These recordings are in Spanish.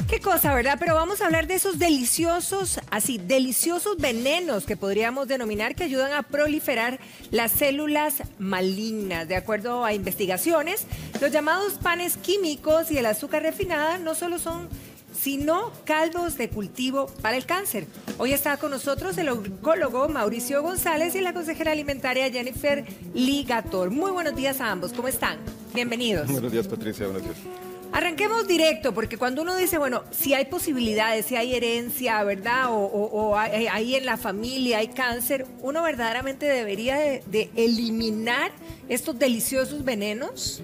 Qué cosa, ¿verdad? Pero vamos a hablar de esos deliciosos, así, deliciosos venenos que podríamos denominar que ayudan a proliferar las células malignas. De acuerdo a investigaciones, los llamados panes químicos y el azúcar refinada no solo son sino caldos de cultivo para el cáncer. Hoy está con nosotros el oncólogo Mauricio González y la consejera alimentaria Jennifer Ligator. Muy buenos días a ambos, ¿cómo están? Bienvenidos. Buenos días, Patricia, buenos días. Arranquemos directo, porque cuando uno dice, bueno, si hay posibilidades, si hay herencia, ¿verdad? O ahí en la familia hay cáncer, ¿uno verdaderamente debería de eliminar estos deliciosos venenos?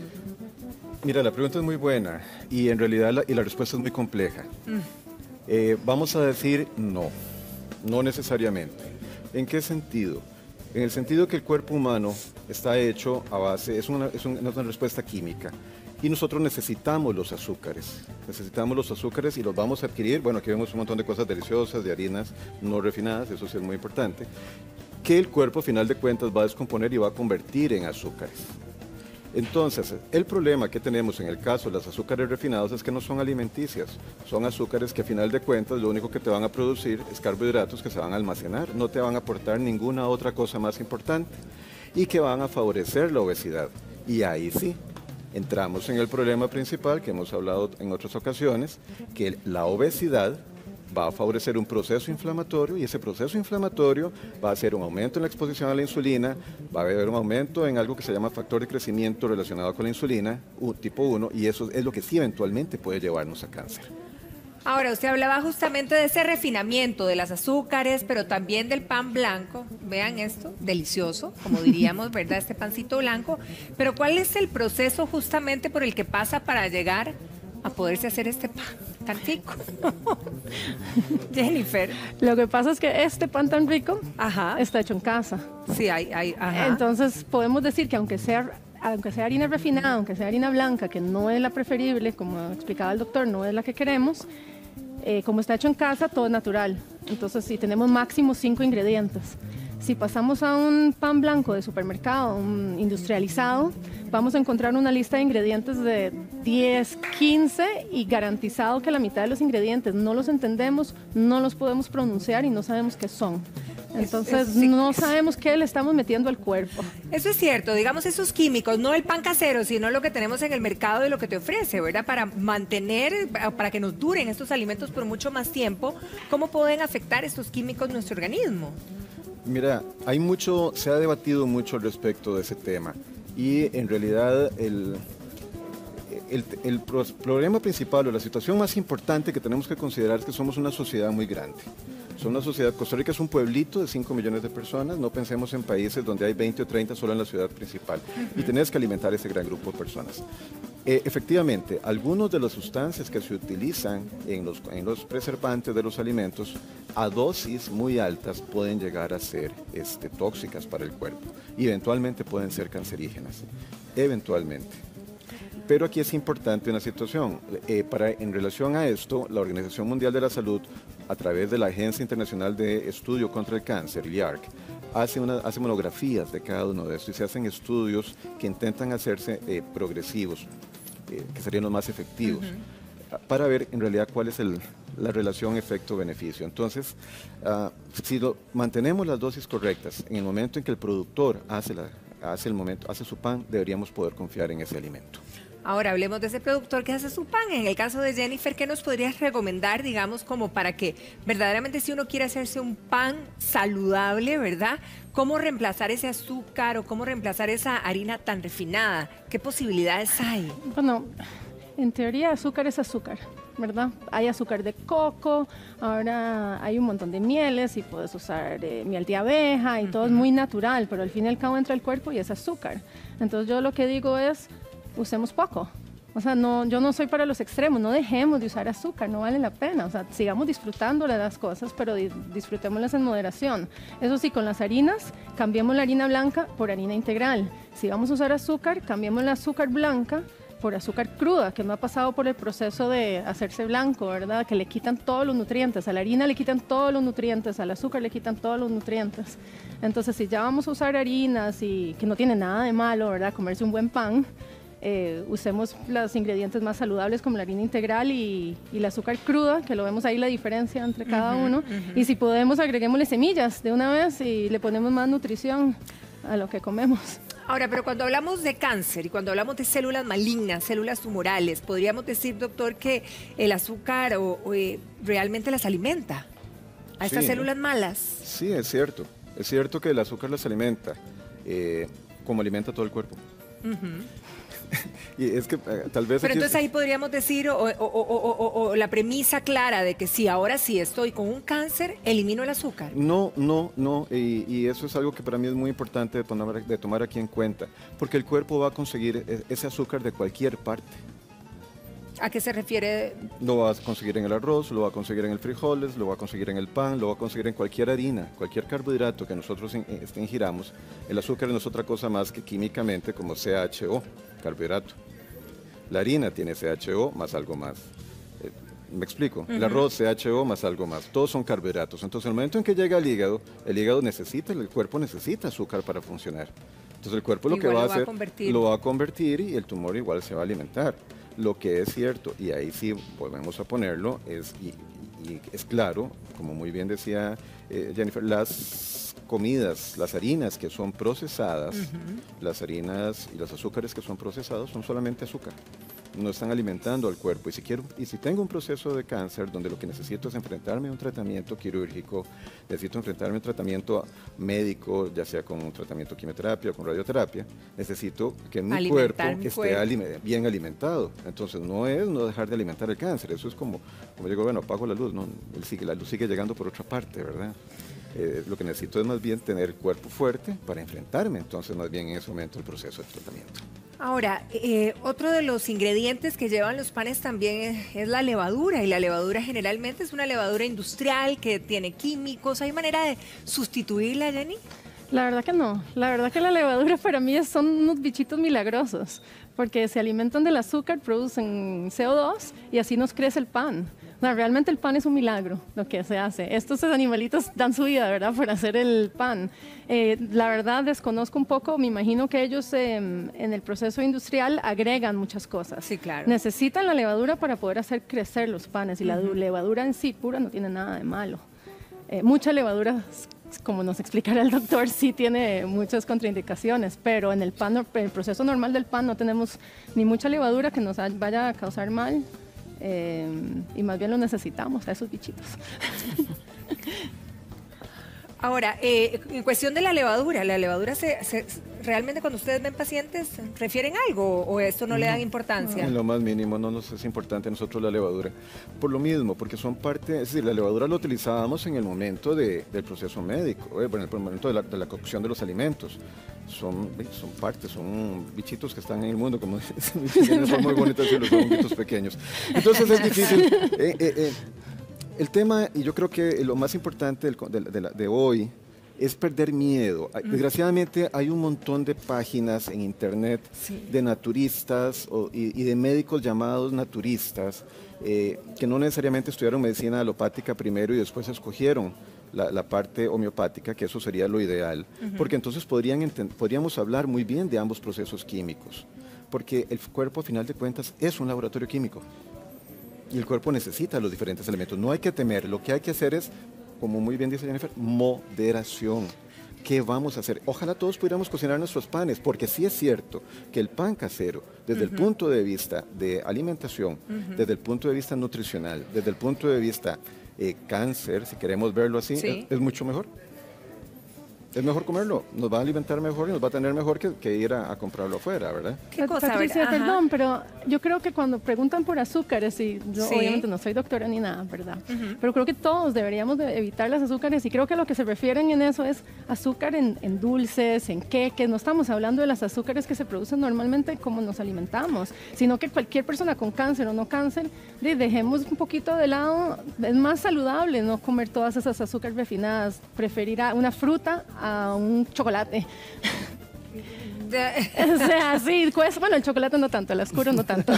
Mira, la pregunta es muy buena y en realidad la respuesta es muy compleja. Vamos a decir no, no necesariamente. ¿En qué sentido? En el sentido que el cuerpo humano está hecho a base, es una respuesta química. Y nosotros necesitamos los azúcares y los vamos a adquirir. Bueno, aquí vemos un montón de cosas deliciosas, de harinas no refinadas, eso sí es muy importante, que el cuerpo, a final de cuentas, va a descomponer y va a convertir en azúcares. Entonces, el problema que tenemos en el caso de los azúcares refinados es que no son alimenticias, son azúcares que a final de cuentas lo único que te van a producir es carbohidratos que se van a almacenar, no te van a aportar ninguna otra cosa más importante y que van a favorecer la obesidad. Y ahí sí, entramos en el problema principal que hemos hablado en otras ocasiones, que la obesidad va a favorecer un proceso inflamatorio y ese proceso inflamatorio va a hacer un aumento en la exposición a la insulina, va a haber un aumento en algo que se llama factor de crecimiento relacionado con la insulina, tipo 1, y eso es lo que sí eventualmente puede llevarnos a cáncer. Ahora, usted hablaba justamente de ese refinamiento de las azúcares, pero también del pan blanco. Vean esto, delicioso, como diríamos, ¿verdad? Este pancito blanco. Pero ¿cuál es el proceso justamente por el que pasa para llegar a poderse hacer este pan tan rico? Jennifer. Lo que pasa es que este pan tan rico está hecho en casa. Sí, ajá. Entonces podemos decir que aunque sea harina refinada, aunque sea harina blanca, que no es la preferible, como explicaba el doctor, no es la que queremos, como está hecho en casa, todo es natural. Entonces, si tenemos máximo 5 ingredientes. Si pasamos a un pan blanco de supermercado, un industrializado, vamos a encontrar una lista de ingredientes de 10, 15 y garantizado que la mitad de los ingredientes no los entendemos, no los podemos pronunciar y no sabemos qué son. Entonces, no sabemos qué le estamos metiendo al cuerpo. Eso es cierto, digamos esos químicos, no el pan casero, sino lo que tenemos en el mercado y lo que te ofrece, ¿verdad? Para mantener, para que nos duren estos alimentos por mucho más tiempo, ¿cómo pueden afectar estos químicos nuestro organismo? Mira, se ha debatido mucho al respecto de ese tema y en realidad el problema principal o la situación más importante que tenemos que considerar es que somos una sociedad muy grande. Somos una sociedad, Costa Rica es un pueblito de 5 millones de personas, no pensemos en países donde hay 20 o 30 solo en la ciudad principal y tenés que alimentar a ese gran grupo de personas. Efectivamente, algunas de las sustancias que se utilizan en los preservantes de los alimentos a dosis muy altas pueden llegar a ser tóxicas para el cuerpo y eventualmente pueden ser cancerígenas, eventualmente. Pero aquí es importante una situación. En relación a esto, la Organización Mundial de la Salud, a través de la Agencia Internacional de Estudio contra el Cáncer, el IARC, hace monografías de cada uno de estos y se hacen estudios que intentan hacerse progresivos, que serían los más efectivos, para ver en realidad cuál es la relación efecto-beneficio. Entonces, si mantenemos las dosis correctas, en el momento en que el productor hace su pan, deberíamos poder confiar en ese alimento. Ahora hablemos de ese productor que hace su pan. En el caso de Jennifer, ¿qué nos podrías recomendar, digamos, como para que verdaderamente si uno quiere hacerse un pan saludable, ¿verdad? ¿Cómo reemplazar ese azúcar o cómo reemplazar esa harina tan refinada? ¿Qué posibilidades hay? Bueno, en teoría azúcar es azúcar, ¿verdad? Hay azúcar de coco, ahora hay un montón de mieles y puedes usar miel de abeja y todo es muy natural, pero al fin y al cabo entra al cuerpo y es azúcar. Entonces yo lo que digo es, usemos poco. O sea, yo no soy para los extremos, no dejemos de usar azúcar, no vale la pena. O sea, sigamos disfrutando de las cosas, pero disfrutémoslas en moderación. Eso sí, con las harinas, cambiemos la harina blanca por harina integral. Si vamos a usar azúcar, cambiemos la azúcar blanca por azúcar cruda, que no ha pasado por el proceso de hacerse blanco, ¿verdad? Que le quitan todos los nutrientes. A la harina le quitan todos los nutrientes, al azúcar le quitan todos los nutrientes. Entonces, si ya vamos a usar harinas y que no tiene nada de malo, ¿verdad? Comerse un buen pan, usemos los ingredientes más saludables como la harina integral y el azúcar cruda, que lo vemos ahí la diferencia entre cada uno. Y si podemos, agreguémosle semillas de una vez y le ponemos más nutrición a lo que comemos. Ahora, pero cuando hablamos de cáncer y cuando hablamos de células malignas, células tumorales, ¿podríamos decir, doctor, que el azúcar realmente las alimenta a estas células malas? Sí, es cierto. Es cierto que el azúcar las alimenta, como alimenta todo el cuerpo. Y es que tal vez... Pero entonces ahí podríamos decir, o la premisa clara de que sí, ahora sí estoy con un cáncer, elimino el azúcar. No, y eso es algo que para mí es muy importante de tomar aquí en cuenta, porque el cuerpo va a conseguir ese azúcar de cualquier parte. ¿A qué se refiere? Lo va a conseguir en el arroz, lo va a conseguir en el frijoles, lo va a conseguir en el pan, lo va a conseguir en cualquier harina, cualquier carbohidrato que nosotros ingiramos. El azúcar no es otra cosa más que químicamente como CHO, carbohidrato. La harina tiene CHO más algo más. ¿Me explico? El arroz, CHO más algo más. Todos son carbohidratos. Entonces, en el momento en que llega al hígado, el cuerpo necesita azúcar para funcionar. Entonces, el cuerpo lo que va a hacer, lo va a convertir y el tumor igual se va a alimentar. Lo que es cierto, y ahí sí volvemos a ponerlo, y es claro, como muy bien decía Jennifer, las comidas, las harinas que son procesadas, las harinas y los azúcares que son procesados son solamente azúcar. No están alimentando al cuerpo. Y si tengo un proceso de cáncer donde lo que necesito es enfrentarme a un tratamiento quirúrgico, necesito enfrentarme a un tratamiento médico, ya sea con un tratamiento de quimioterapia o con radioterapia, necesito que mi cuerpo esté bien alimentado. Entonces no es no dejar de alimentar el cáncer, eso es como digo, bueno, apago la luz, no, la luz sigue llegando por otra parte, ¿verdad? Lo que necesito es más bien tener el cuerpo fuerte para enfrentarme, entonces más bien en ese momento el proceso de tratamiento. Ahora, otro de los ingredientes que llevan los panes también es la levadura, y la levadura generalmente es una levadura industrial que tiene químicos. ¿Hay manera de sustituirla, Jenny? La verdad que no. La verdad que la levadura para mí son unos bichitos milagrosos, porque se alimentan del azúcar, producen CO2 y así nos crece el pan. No, realmente el pan es un milagro lo que se hace. Estos animalitos dan su vida, ¿verdad?, para hacer el pan. La verdad desconozco un poco, me imagino que ellos en el proceso industrial agregan muchas cosas. Sí, claro. Necesitan la levadura para poder hacer crecer los panes y la levadura en sí pura no tiene nada de malo. Mucha levadura, como nos explicará el doctor, sí tiene muchas contraindicaciones, pero en el pan, el proceso normal del pan no tenemos ni mucha levadura que nos vaya a causar mal. Y más bien lo necesitamos a esos bichitos. Ahora, en cuestión de la levadura realmente cuando ustedes ven pacientes, ¿refieren algo o esto no le dan importancia? En lo más mínimo, no nos es importante a nosotros la levadura. Por lo mismo, porque son parte, es decir, la levadura la utilizábamos en el momento del proceso médico, en el momento de la cocción de los alimentos. Son partes, son bichitos que están en el mundo, como dicen, son muy bonitos decirlo, son bichitos pequeños. Entonces es difícil. El tema, y yo creo que lo más importante de hoy, es perder miedo. Desgraciadamente hay un montón de páginas en internet de naturistas y de médicos llamados naturistas que no necesariamente estudiaron medicina alopática primero y después escogieron la parte homeopática, que eso sería lo ideal, porque entonces podríamos hablar muy bien de ambos procesos químicos, porque el cuerpo a final de cuentas es un laboratorio químico y el cuerpo necesita los diferentes elementos. No hay que temer, lo que hay que hacer es, como muy bien dice Jennifer, moderación. ¿Qué vamos a hacer? Ojalá todos pudiéramos cocinar nuestros panes, porque sí es cierto que el pan casero, desde el punto de vista de alimentación, desde el punto de vista nutricional, desde el punto de vista cáncer, si queremos verlo así, es mucho mejor. Es mejor comerlo, nos va a alimentar mejor y nos va a tener mejor que ir a comprarlo afuera, ¿verdad? ¿Qué cosa, Patricia, perdón, pero yo creo que cuando preguntan por azúcares, y yo obviamente no soy doctora ni nada, ¿verdad? Pero creo que todos deberíamos de evitar las azúcares, y creo que lo que se refieren en eso es azúcar en dulces, en queques. No estamos hablando de las azúcares que se producen normalmente como nos alimentamos, sino que cualquier persona con cáncer o no cáncer, dejemos un poquito de lado. Es más saludable no comer todas esas azúcares refinadas, preferir una fruta a un chocolate. O sea, sí, pues, bueno, el chocolate no tanto, el oscuro no tanto,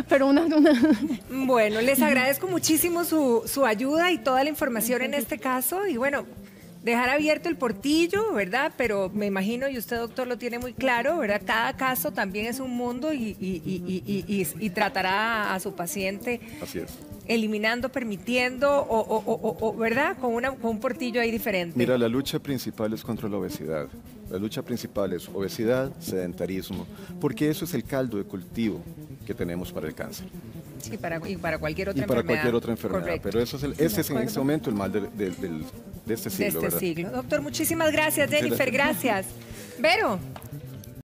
pero una... Bueno, les agradezco muchísimo su ayuda y toda la información en este caso, y bueno, dejar abierto el portillo, ¿verdad? Pero me imagino, y usted, doctor, lo tiene muy claro, ¿verdad? Cada caso también es un mundo y tratará a su paciente. Así es. Eliminando, permitiendo, ¿verdad? Con un portillo ahí diferente. Mira, la lucha principal es contra la obesidad. La lucha principal es obesidad, sedentarismo, porque eso es el caldo de cultivo que tenemos para el cáncer. Sí, y para cualquier otra y para enfermedad. Cualquier otra enfermedad. Correcto. Pero eso es ese es en este momento el mal de este siglo. De este ¿verdad? siglo. Doctor, muchísimas gracias, Jennifer, gracias. Vero.